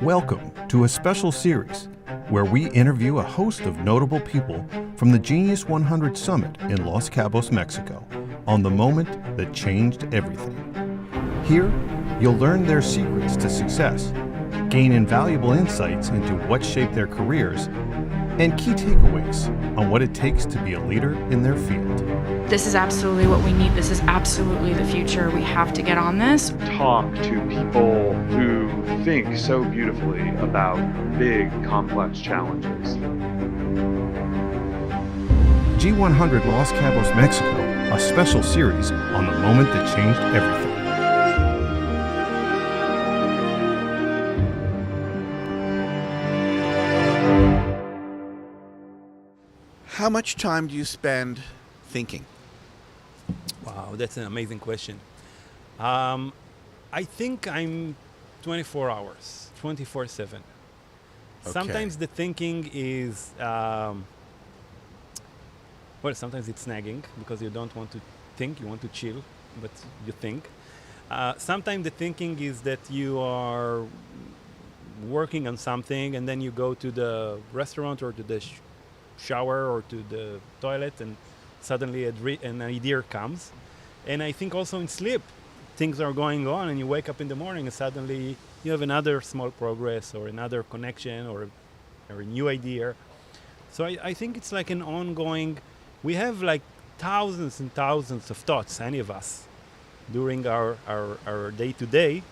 Welcome to a special series where we interview a host of notable people from the Genius 100 Summit in Los Cabos, Mexico, on the moment that changed everything. Here, you'll learn their secrets to success, gain invaluable insights into what shaped their careers, and key takeaways on what it takes to be a leader in their field. This is absolutely what we need. This is absolutely the future. We have to get on this. Talk to people who think so beautifully about big, complex challenges. G100 Los Cabos, Mexico, a special series on the moment that changed everything. How much time do you spend thinking? Wow, that's an amazing question. I think I'm 24 hours, 24/7. Okay. Sometimes the thinking is, sometimes it's nagging because you don't want to think, you want to chill, but you think. Sometimes the thinking is that you are working on something and then you go to the restaurant or to the shower or to the toilet and suddenly an idea comes. And I think also in sleep, things are going on and you wake up in the morning and suddenly you have another small progress or another connection or a new idea. So I think it's like an ongoing, we have like thousands and thousands of thoughts, any of us, during our day-to-day.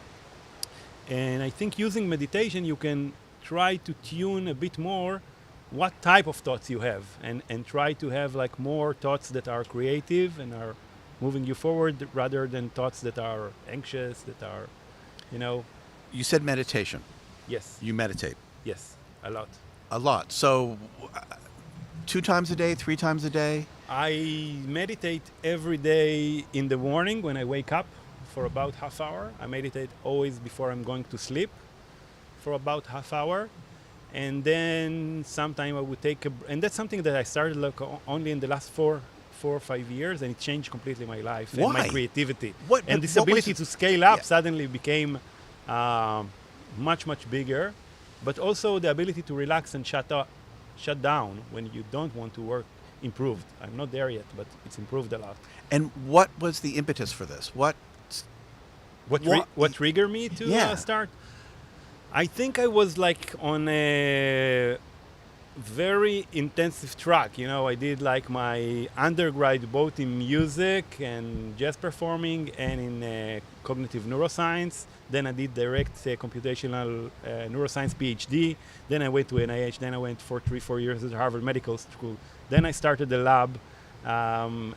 And I think using meditation, you can try to tune a bit more what type of thoughts you have and try to have like more thoughts that are creative and are moving you forward rather than thoughts that are anxious, that are, You said meditation. Yes. You meditate. Yes, a lot. A lot. So 2 times a day, 3 times a day? I meditate every day in the morning when I wake up for about half hour. I meditate always before I'm going to sleep for about half hour. And then sometime I would take and that's something that I started like only in the last 4 or 5 years, and it changed completely my life. Why? And my creativity. And this ability to scale up suddenly became much, much bigger, but also the ability to relax and shut down when you don't want to work improved. I'm not there yet, but it's improved a lot. And what was the impetus for this? What triggered me to start? I think I was like on a very intensive track. I did like my undergrad both in music and jazz performing and in cognitive neuroscience. Then I did direct computational neuroscience PhD. Then I went to NIH. Then I went for 3-4 years at Harvard Medical School. Then I started the lab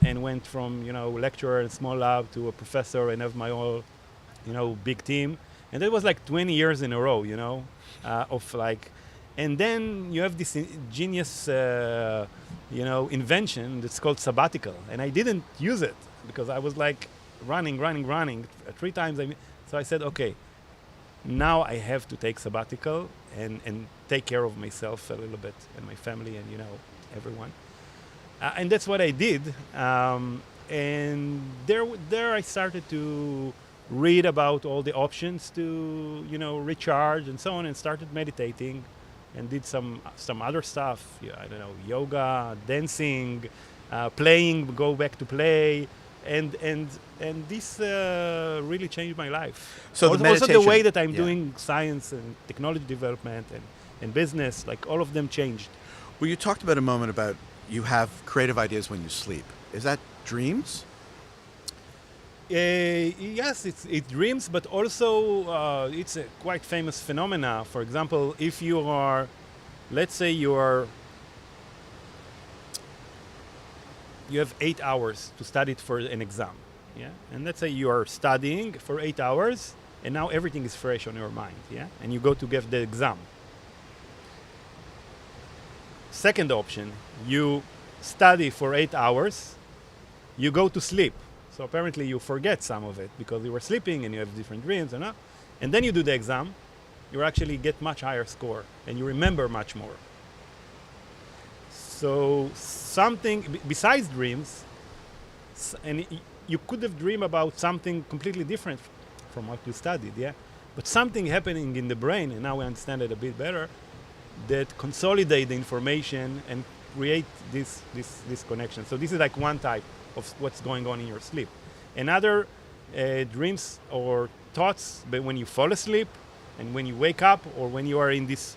and went from lecturer in small lab to a professor and have my own big team. And that was like 20 years in a row, of like, and then you have this genius, invention that's called sabbatical. And I didn't use it because I was like running 3 times. So I said, okay, now I have to take sabbatical and take care of myself a little bit and my family and, everyone. And that's what I did. And there I started to read about all the options to, recharge and so on, and started meditating and did some other stuff. Yoga, dancing, playing, go back to play. And this really changed my life. So also the way that I'm doing science and technology development and business, like all of them changed. Well, you talked about a moment about you have creative ideas when you sleep. Is that dreams? Yes, it's dreams, but also it's a quite famous phenomena. For example, if you are, let's say you have 8 hours to study it for an exam, and let's say you are studying for 8 hours, and now everything is fresh on your mind, and you go to give the exam. Second option, you study for 8 hours, you go to sleep. So apparently you forget some of it because you were sleeping and you have different dreams, and then you do the exam, you actually get much higher score and you remember much more. So something besides dreams, and you could have dreamed about something completely different from what you studied, but something happening in the brain, and now we understand it a bit better, that consolidate the information and create this connection. So this is like one type of what's going on in your sleep. Another dreams or thoughts, but when you fall asleep and when you wake up, or when you are in this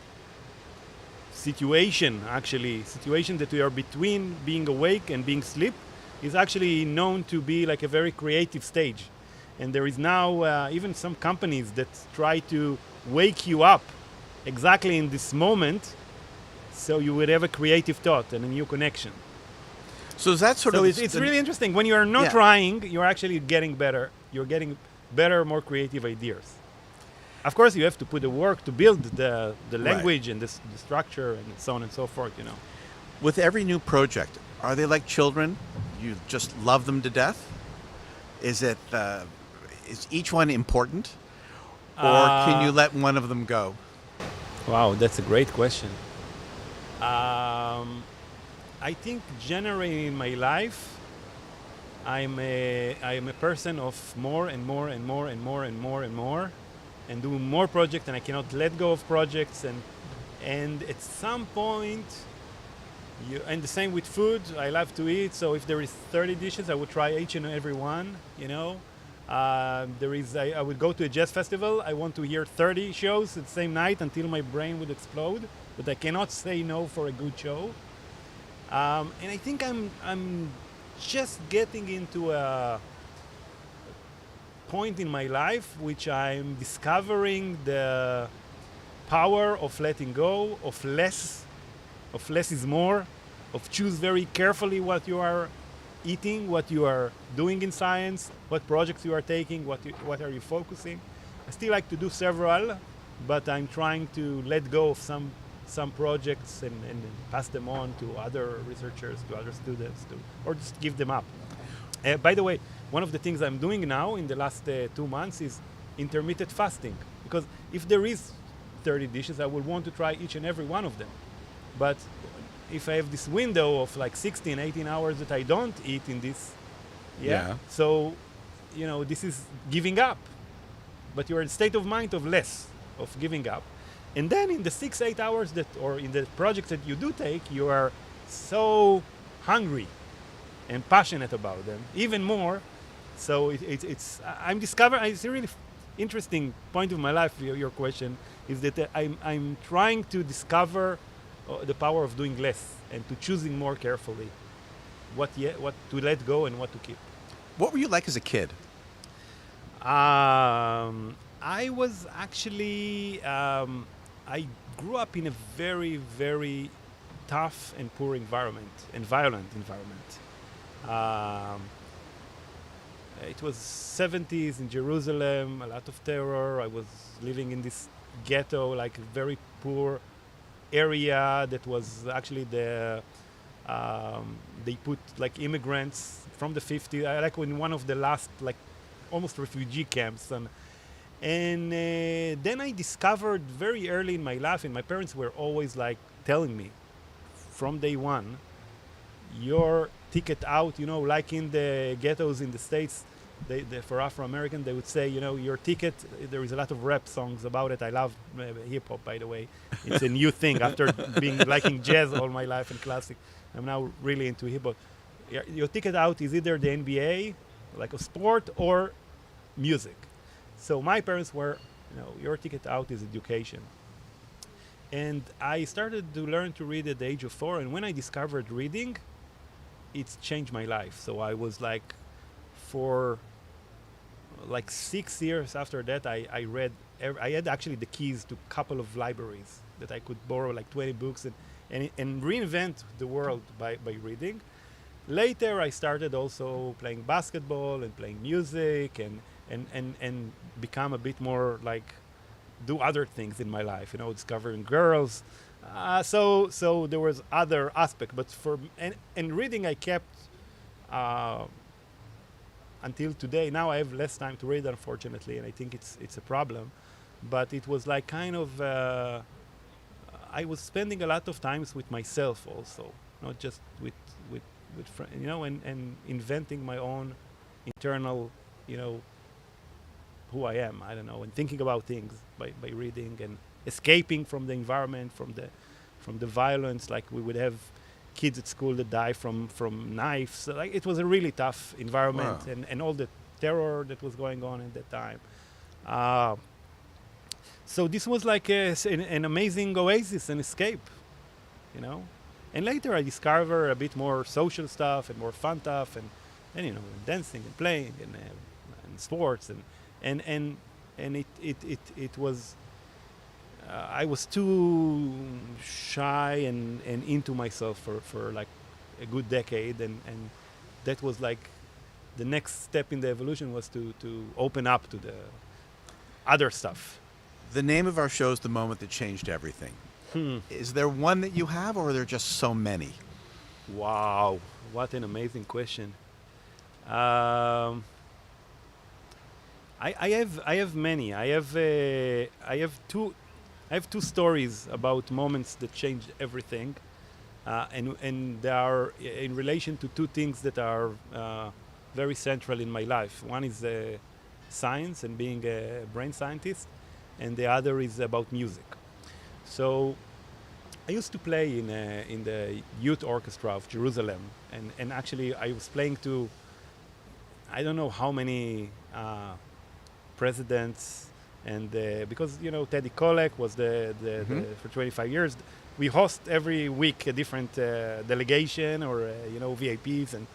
situation that we are between being awake and being asleep, is actually known to be like a very creative stage. And there is now even some companies that try to wake you up exactly in this moment, so you would have a creative thought and a new connection. So is that sort So of... it's really interesting. When you are not Yeah. trying, you're actually getting better. You're getting better, more creative ideas. Of course, you have to put the work to build the language and the structure and so on and so forth, you know. With every new project, are they like children? You just love them to death? Is each one important? Or can you let one of them go? Wow, that's a great question. I think generally in my life, I'm a person of more and more and more and more and more and more, and do more projects, and I cannot let go of projects, and at some point, and the same with food. I love to eat, so if there is 30 dishes, I would try each and every one. You know, I would go to a jazz festival. I want to hear 30 shows at the same night until my brain would explode, but I cannot say no for a good show. And I think I'm just getting into a point in my life which I'm discovering the power of letting go, of less is more, of choose very carefully what you are eating, what you are doing in science, what projects you are taking, what are you focusing. I still like to do several, but I'm trying to let go of some projects and pass them on to other researchers, to other students, or just give them up. By the way, one of the things I'm doing now in the last 2 months is intermittent fasting, because if there is 30 dishes, I would want to try each and every one of them. But if I have this window of like 16, 18 hours that I don't eat in this, so, you know, this is giving up. But you're in a state of mind of less, of giving up. And then in the 6-8 hours or in the projects that you do take, you are so hungry and passionate about them, even more. So it's a really interesting point of my life. Your question is that I'm trying to discover the power of doing less and to choosing more carefully what to let go and what to keep. What were you like as a kid? I was actually, I grew up in a very, very tough and poor environment and violent environment. It was 70s in Jerusalem, a lot of terror. I was living in this ghetto, like a very poor area that was actually they put like immigrants from the 50s, like in one of the last like almost refugee camps. And then I discovered very early in my life, and my parents were always like telling me from day one, your ticket out, you know, like in the ghettos in the States, for Afro-American, they would say, you know, your ticket, there is a lot of rap songs about it. I love hip-hop, by the way. It's a new thing after liking jazz all my life and classic. I'm now really into hip-hop. Your ticket out is either the NBA, like a sport, or music. So my parents were, you know, your ticket out is education. And I started to learn to read at the age of 4, and when I discovered reading, it's changed my life. So I was like, for like 6 years after that, I read, I had actually the keys to a couple of libraries that I could borrow like 20 books and reinvent the world by reading. Later, I started also playing basketball and playing music and become a bit more like, do other things in my life, you know, discovering girls. So there was other aspect, but and reading I kept until today. Now I have less time to read, unfortunately, and I think it's a problem. But it was like kind of I was spending a lot of times with myself also, not just with you know, and inventing my own internal, you know, who I am. I don't know, and thinking about things by reading and escaping from the environment, from the violence. Like we would have kids at school that die from knives. So, like it was a really tough environment, Wow. and all the terror that was going on at that time. So this was like an amazing oasis and escape, you know. And later I discovered a bit more social stuff and more fun stuff, and you know, dancing and playing and sports and it was. I was too shy and into myself for like a good decade, and that was like the next step in the evolution was to open up to the other stuff. The name of our show is The Moment That Changed Everything. Is there one that you have, or are there just so many? Wow, what an amazing question. I have many. I have two stories about moments that changed everything, and they are in relation to two things that are very central in my life. One is science and being a brain scientist, and the other is about music. So I used to play in the youth orchestra of Jerusalem, and actually I was playing to I don't know how many presidents. And because, you know, Teddy Kollek was the for 25 years, we host every week a different delegation or, you know, VIPs. And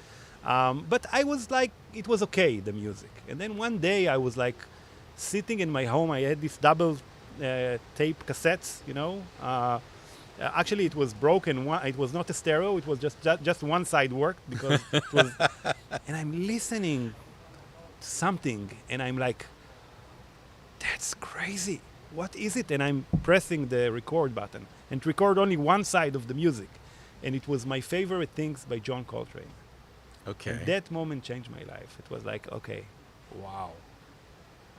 but I was like, it was okay, the music. And then one day I was like sitting in my home. I had these double tape cassettes, you know. Actually, it was broken. It was not a stereo. It was just one side worked because it was. And I'm listening to something, and I'm like, that's crazy. What is it? And I'm pressing the record button and record only one side of the music. And it was my favorite things by John Coltrane. Okay. And that moment changed my life. It was like, okay, wow.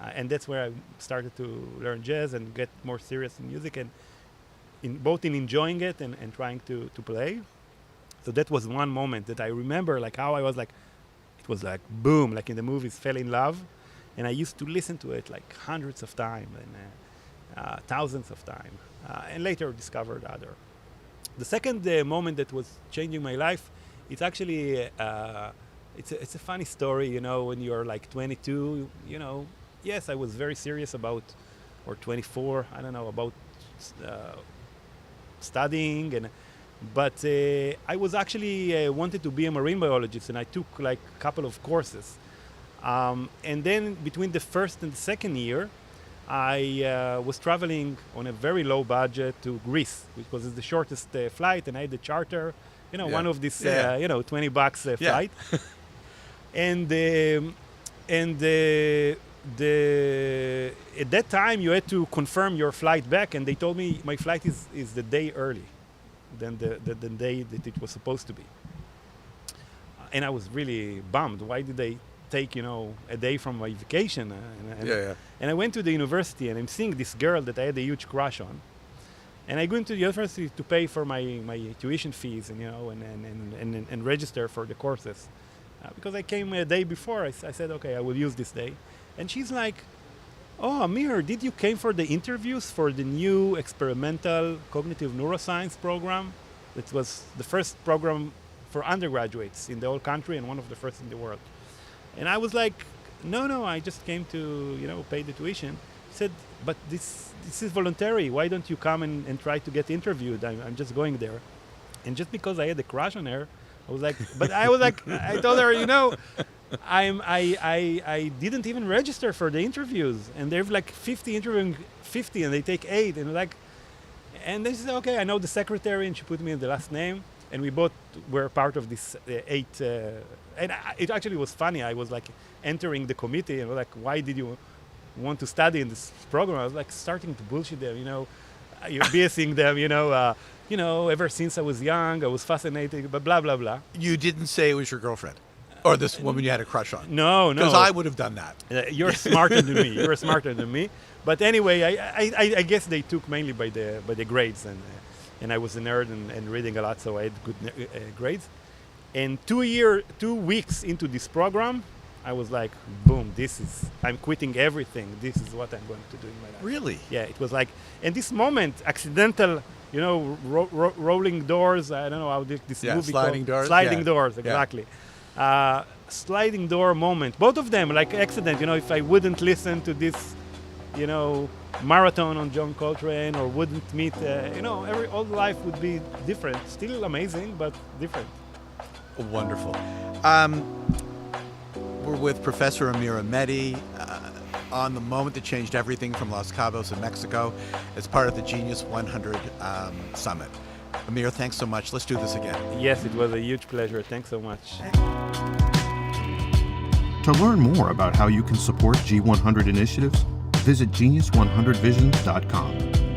And that's where I started to learn jazz and get more serious in music, and both in enjoying it and trying to play. So that was one moment that I remember, like how I was like, it was like boom, like in the movies, fell in love. And I used to listen to it like hundreds of times and thousands of times, and later discovered other. The second moment that was changing my life, it's actually it's a funny story, you know. When you're like 22, you know, yes, I was very serious about, or 24, I don't know, about studying, but I was actually wanted to be a marine biologist, and I took like a couple of courses. And then between the first and the second year, I was traveling on a very low budget to Greece, which was the shortest flight, and I had the charter, you know, one of these, you know, $20 flight. And at that time, you had to confirm your flight back, and they told me my flight is the day early than the day that it was supposed to be. And I was really bummed. Why did they take, you know, a day from my vacation? And I went to the university, and I'm seeing this girl that I had a huge crush on. And I go into the university to pay for my tuition fees, and, you know, and register for the courses. Because I came a day before, I said, okay, I will use this day. And she's like, oh, Amir, did you came for the interviews for the new experimental cognitive neuroscience program? It was the first program for undergraduates in the whole country and one of the first in the world. And I was like, no, I just came to, you know, pay the tuition. She said, but this is voluntary. Why don't you come and try to get interviewed? I'm just going there. And just because I had a crush on her, I was like, but I was like, I told her, you know, I didn't even register for the interviews, and they've like 50 interviewing 50, and they take 8, and like, and they said, okay, I know the secretary, and she put me in the last name, and we both were part of this 8. And it actually was funny. I was like entering the committee, and was like, why did you want to study in this program? I was like starting to bullshit them, you know, you're BSing them, you know, ever since I was young, I was fascinated, but blah, blah, blah. You didn't say it was your girlfriend or this woman you had a crush on. No. Because I would have done that. You're smarter than me. You're smarter than me. But anyway, I guess they took mainly by the grades, and I was a nerd and reading a lot, so I had good grades. And 2 weeks into this program, I was like, boom, I'm quitting everything. This is what I'm going to do in my life. Really? Yeah, it was like, and this moment, accidental, rolling doors. I don't know how this Yeah, movie sliding called. doors, Sliding yeah. doors, Yeah. exactly. Sliding door moment. Both of them, like accident. If I wouldn't listen to this, marathon on John Coltrane, or wouldn't meet, all life would be different. Still amazing, but different. Wonderful. We're with Professor Amir Amedi on the moment that changed everything from Los Cabos in Mexico as part of the Genius 100 Summit. Amir, thanks so much. Let's do this again. Yes, it was a huge pleasure. Thanks so much. To learn more about how you can support G100 initiatives, visit genius100visions.com.